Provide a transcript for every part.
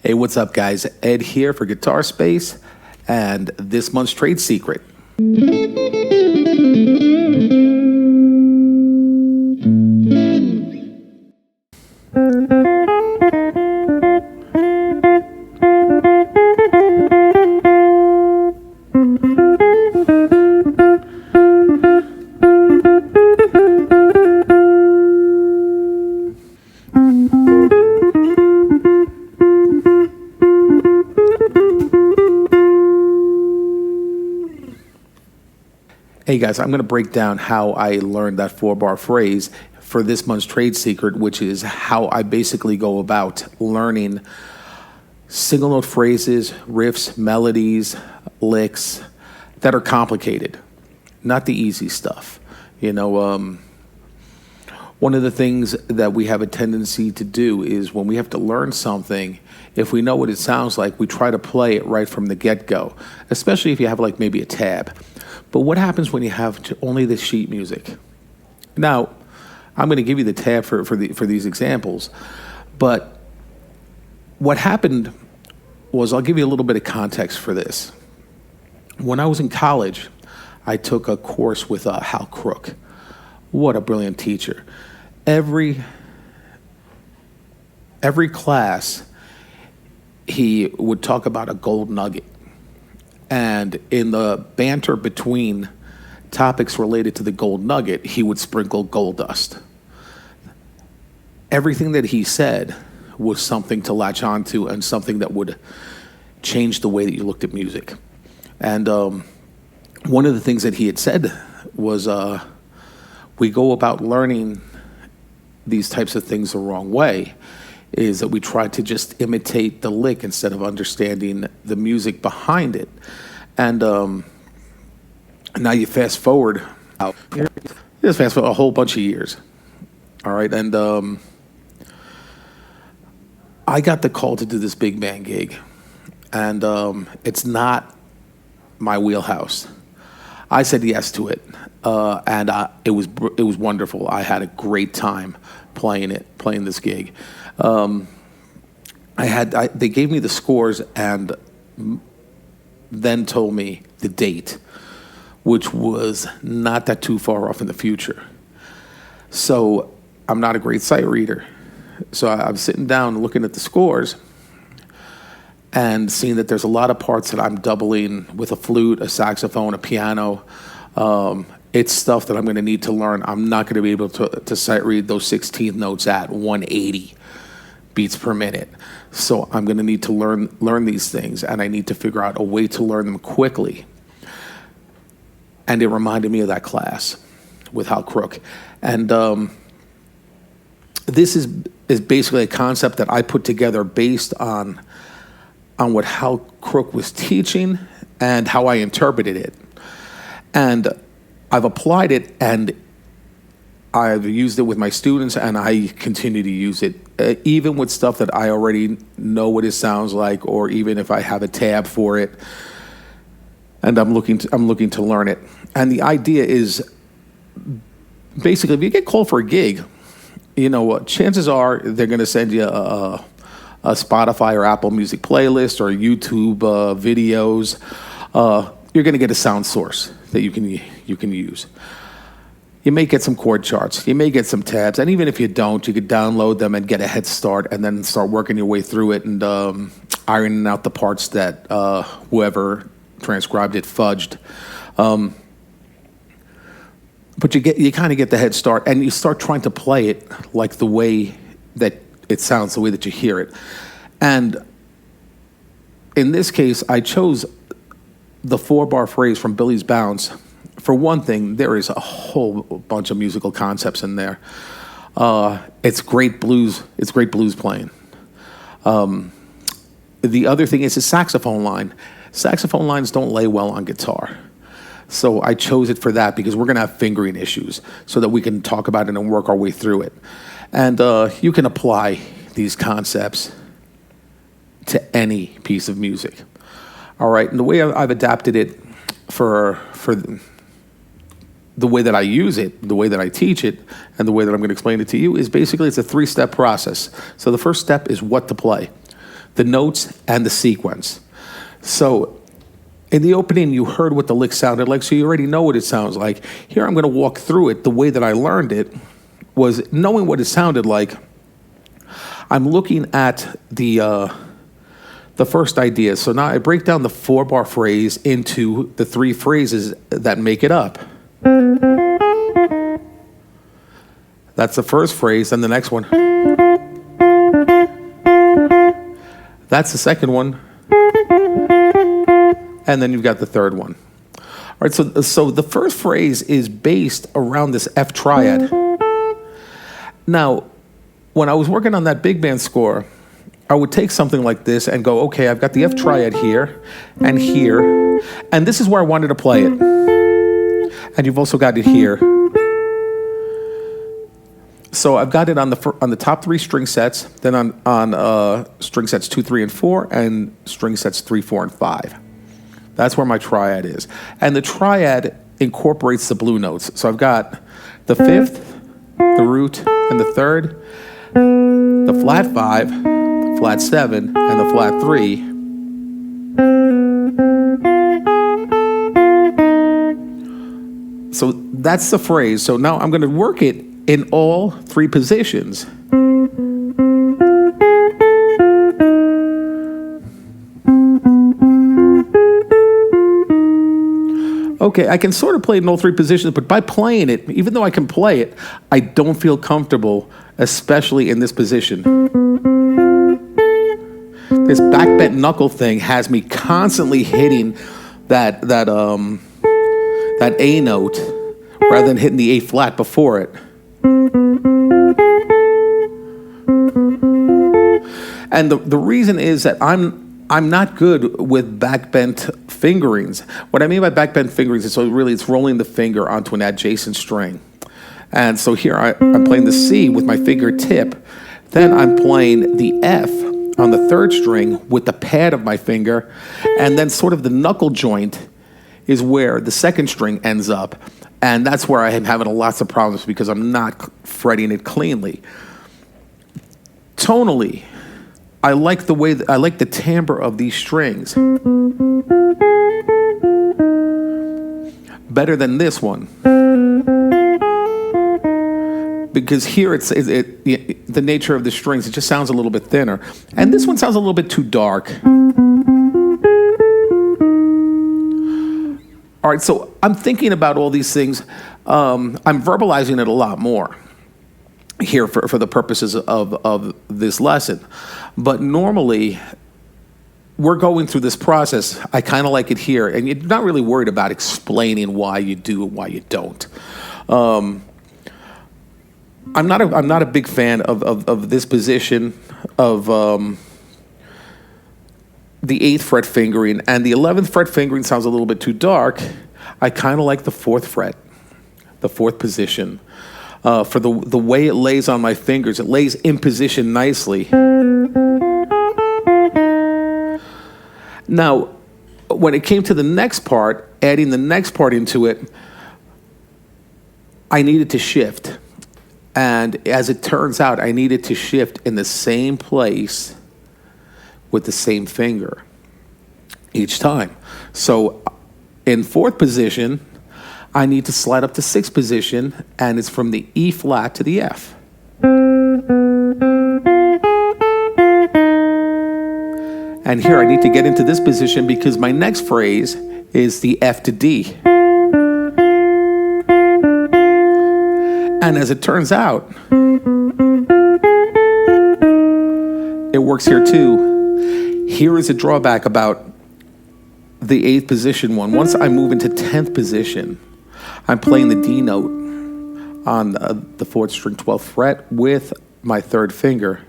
Hey, what's up, guys? Ed here for Guitar Space and this month's trade secret. Hey guys, I'm going to break down how I learned that 4-bar phrase for this month's trade secret, which is how I basically go about learning single note phrases, riffs, melodies, licks that are complicated, not the easy stuff. One of the things that we have a tendency to do is when we have to learn something, if we know what it sounds like, we try to play it right from the get-go, especially if you have like maybe a tab. But what happens when you have only the sheet music? Now, I'm going to give you the tab for these examples, but what happened was, I'll give you a little bit of context for this. When I was in college, I took a course with Hal Crook. What a brilliant teacher. Every class, he would talk about a gold nugget. And in the banter between topics related to the gold nugget, he would sprinkle gold dust. Everything that he said was something to latch onto and something that would change the way that you looked at music. And one of the things that he had said was, we go about learning these types of things the wrong way, is that we try to just imitate the lick instead of understanding the music behind it. And now you fast forward a whole bunch of years. All right, and I got the call to do this big band gig, and it's not my wheelhouse. I said yes to it, and it was wonderful. I had a great time playing this gig. They gave me the scores and then told me the date, which was not that too far off in the future. So I'm not a great sight reader. So I'm sitting down looking at the scores and seeing that there's a lot of parts that I'm doubling with a flute, a saxophone, a piano. It's stuff that I'm going to need to learn. I'm not going to be able to sight read those 16th notes at 180 beats per minute. So I'm going to need to learn these things, and I need to figure out a way to learn them quickly. And it reminded me of that class with Hal Crook. And this is basically a concept that I put together based on what Hal Crook was teaching and how I interpreted it. And I've applied it, and I've used it with my students, and I continue to use it, even with stuff that I already know what it sounds like, or even if I have a tab for it, and I'm looking to learn it. And the idea is, basically, if you get called for a gig, chances are they're going to send you a Spotify or Apple Music playlist or YouTube videos. You're going to get a sound source that you can use. You may get some chord charts. You may get some tabs. And even if you don't, you could download them and get a head start and then start working your way through it and ironing out the parts that whoever transcribed it fudged. But you kind of get the head start, and you start trying to play it like the way that it sounds, the way that you hear it. And in this case, I chose the 4-bar phrase from Billie's Bounce. For one thing, there is a whole bunch of musical concepts in there. It's great blues. It's great blues playing. The other thing is a saxophone line. Saxophone lines don't lay well on guitar. So I chose it for that because we're going to have fingering issues so that we can talk about it and work our way through it. And you can apply these concepts to any piece of music. All right, and the way I've adapted it for the way that I use it, the way that I teach it, and the way that I'm going to explain it to you is basically it's a 3-step process. So the first step is what to play. the notes, and the sequence. So in the opening, you heard what the lick sounded like, so you already know what it sounds like. Here, I'm going to walk through it. The way that I learned it was knowing what it sounded like. I'm looking at the first idea. So now I break down the 4-bar phrase into the 3 phrases that make it up. That's the first phrase, and the next one. That's the second one. And then you've got the third one. All right, so the first phrase is based around this F triad. Now, when I was working on that big band score, I would take something like this and go, okay, I've got the F triad here, and this is where I wanted to play it. And you've also got it here. So I've got it on the top 3 string sets, then on string sets 2, 3, and 4, and string sets 3, 4, and 5. That's where my triad is. And the triad incorporates the blue notes. So I've got the 5th, the root, and the 3rd, the flat 5, flat 7, and the flat 3. So that's the phrase. So now I'm going to work it in all 3 positions. Okay, I can sort of play it in all 3 positions, but by playing it, even though I can play it, I don't feel comfortable, especially in this position. This backbent knuckle thing has me constantly hitting that A note rather than hitting the A flat before it. And the reason is that I'm not good with backbent fingerings. What I mean by backbent fingerings is it's rolling the finger onto an adjacent string. And so here I'm playing the C with my fingertip. Then I'm playing the F on the 3rd string with the pad of my finger. And then sort of the knuckle joint is where the 2nd string ends up. And that's where I am having lots of problems because I'm not fretting it cleanly. Tonally, I like the timbre of these strings better than this one, because here the nature of the strings, it just sounds a little bit thinner, and this one sounds a little bit too dark. All right, so I'm thinking about all these things. I'm verbalizing it a lot more here for the purposes of this lesson. But normally, we're going through this process. I kind of like it here, and you're not really worried about explaining why you do and why you don't. I'm not a big fan of this position of the 8th fret fingering, and the 11th fret fingering sounds a little bit too dark. I kind of like the 4th fret, the 4th position. For the way it lays on my fingers, it lays in position nicely. Now, when it came to the next part, adding the next part into it, I needed to shift. And as it turns out, I needed to shift in the same place with the same finger each time. So in 4th position, I need to slide up to 6th position, and it's from the E flat to the F. And here I need to get into this position because my next phrase is the F to D. And as it turns out, it works here too. Here is a drawback about the 8th position one. Once I move into 10th position, I'm playing the D note on the 4th string 12th fret with my 3rd finger.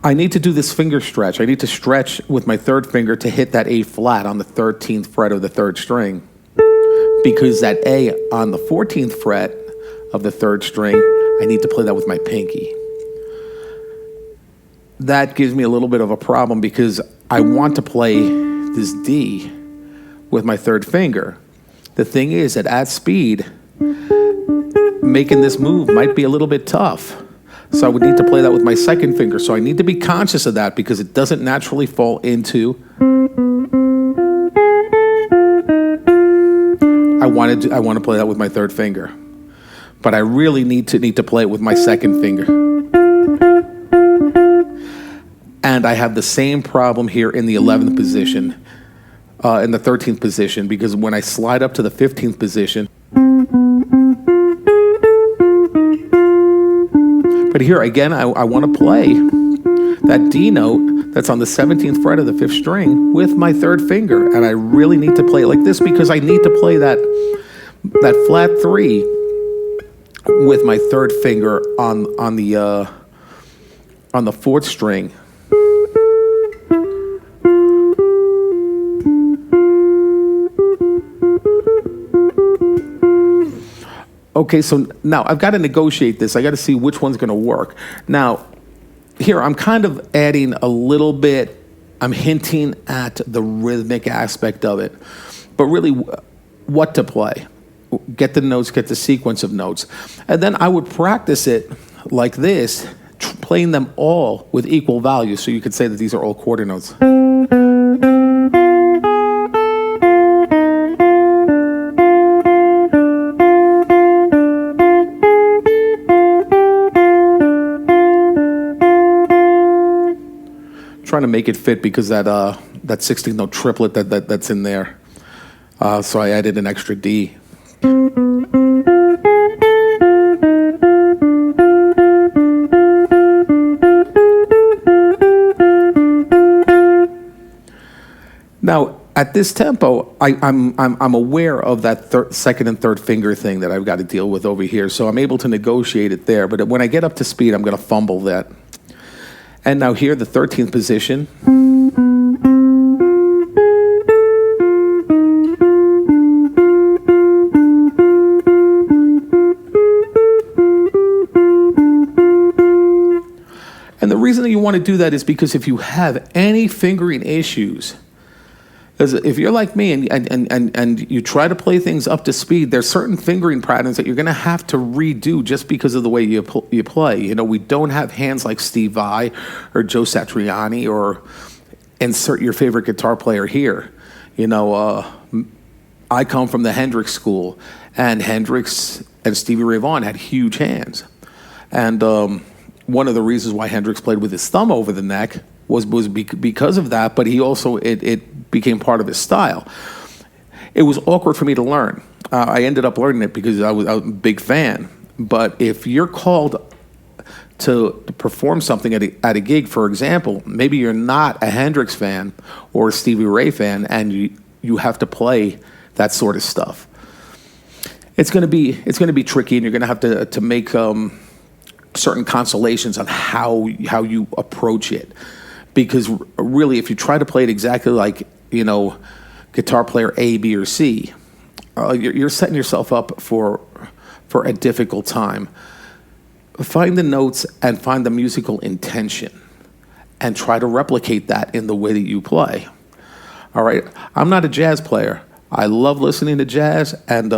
I need to do this finger stretch. I need to stretch with my 3rd finger to hit that A flat on the 13th fret of the 3rd string, because that A on the 14th fret of the 3rd string, I need to play that with my pinky. That gives me a little bit of a problem because I want to play this D with my 3rd finger. The thing is that at speed, making this move might be a little bit tough. So I would need to play that with my second finger. So I need to be conscious of that because it doesn't naturally fall into. I want to play that with my third finger, but I really need to play it with my second finger. And I have the same problem here in the 11th position, in the 13th position, because when I slide up to the 15th position. But here again, I want to play that D note that's on the 17th fret of the 5th string with my third finger, and I really need to play it like this because I need to play that flat 3 with my third finger on the 4th string. Okay, so now I've got to negotiate this. I got to see which one's going to work. Now, here I'm kind of adding a little bit, I'm hinting at the rhythmic aspect of it, but really what to play. Get the notes, get the sequence of notes. And then I would practice it like this, playing them all with equal value. So you could say that these are all quarter notes. Trying to make it fit because that 16th note triplet that's in there. So I added an extra D. Now at this tempo, I'm aware of that second and third finger thing that I've got to deal with over here. So I'm able to negotiate it there. But when I get up to speed, I'm going to fumble that. And now here, the 13th position. And the reason that you want to do that is because if you have any fingering issues, if you're like me and you try to play things up to speed, there's certain fingering patterns that you're going to have to redo just because of the way you play. You know, we don't have hands like Steve Vai or Joe Satriani or insert your favorite guitar player here. You know, I come from the Hendrix school, and Hendrix and Stevie Ray Vaughan had huge hands. And one of the reasons why Hendrix played with his thumb over the neck was because of that, but he also, it became part of his style. It was awkward for me to learn. I ended up learning it because I was a big fan. But if you're called to perform something at a gig, for example, maybe you're not a Hendrix fan or a Stevie Ray fan, and you have to play that sort of stuff. It's going to be tricky, and you're going to have to make certain consolations on how you approach it. Because really, if you try to play it exactly like, you know, guitar player A, B, or C, you're setting yourself up for a difficult time. Find the notes and find the musical intention and try to replicate that in the way that you play. All right? I'm not a jazz player. I love listening to jazz, and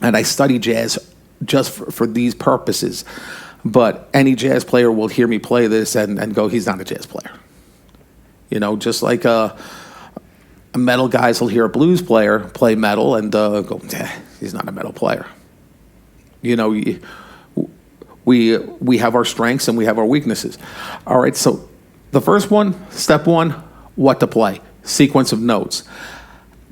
I study jazz just for these purposes. But any jazz player will hear me play this and go, he's not a jazz player. You know, just like metal guys will hear a blues player play metal and go, he's not a metal player. You know, we have our strengths and we have our weaknesses. All right, so the first one, step one, what to play. Sequence of notes.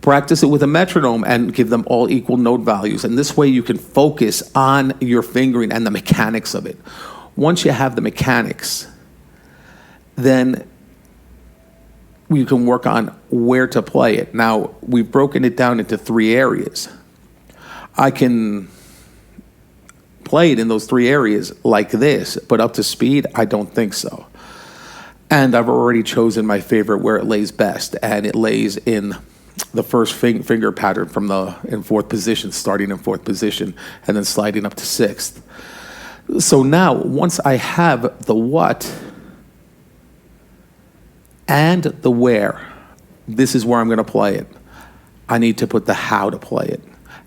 Practice it with a metronome and give them all equal note values. And this way you can focus on your fingering and the mechanics of it. Once you have the mechanics, then you can work on where to play it. Now, we've broken it down into 3 areas. I can play it in those 3 areas like this, but up to speed, I don't think so. And I've already chosen my favorite where it lays best, and it lays in the first finger pattern in 4th position, starting in 4th position, and then sliding up to 6th. So now, once I have the what and the where, this is where I'm going to play it. I need to put the how to play it.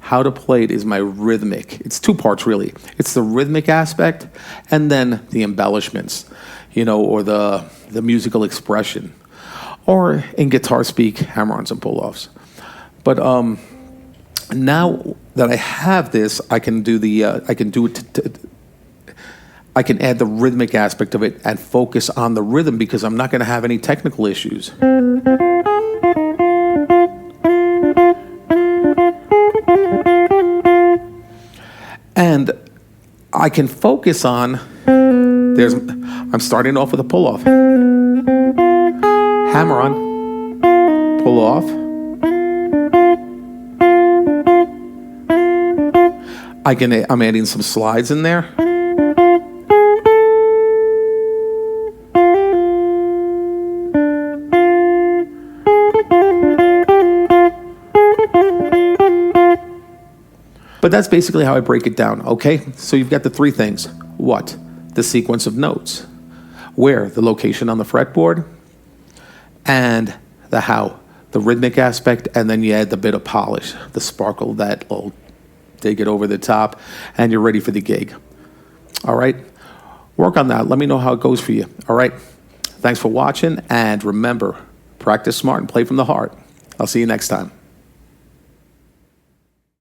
how to play it is my rhythmic. It's two parts, really. It's the rhythmic aspect and then the embellishments, or the musical expression. Or in guitar speak, hammer-ons and pull-offs. But now that I have this, I can do I can add the rhythmic aspect of it and focus on the rhythm because I'm not going to have any technical issues. And I can focus on, I'm starting off with a pull-off. Hammer on, pull off. I'm adding some slides in there. But that's basically how I break it down, okay? So you've got the three things. What? The sequence of notes. Where? The location on the fretboard. And the how. The rhythmic aspect, and then you add the bit of polish, the sparkle that will take it over the top, and you're ready for the gig. All right? Work on that. Let me know how it goes for you. All right? Thanks for watching, and remember, practice smart and play from the heart. I'll see you next time.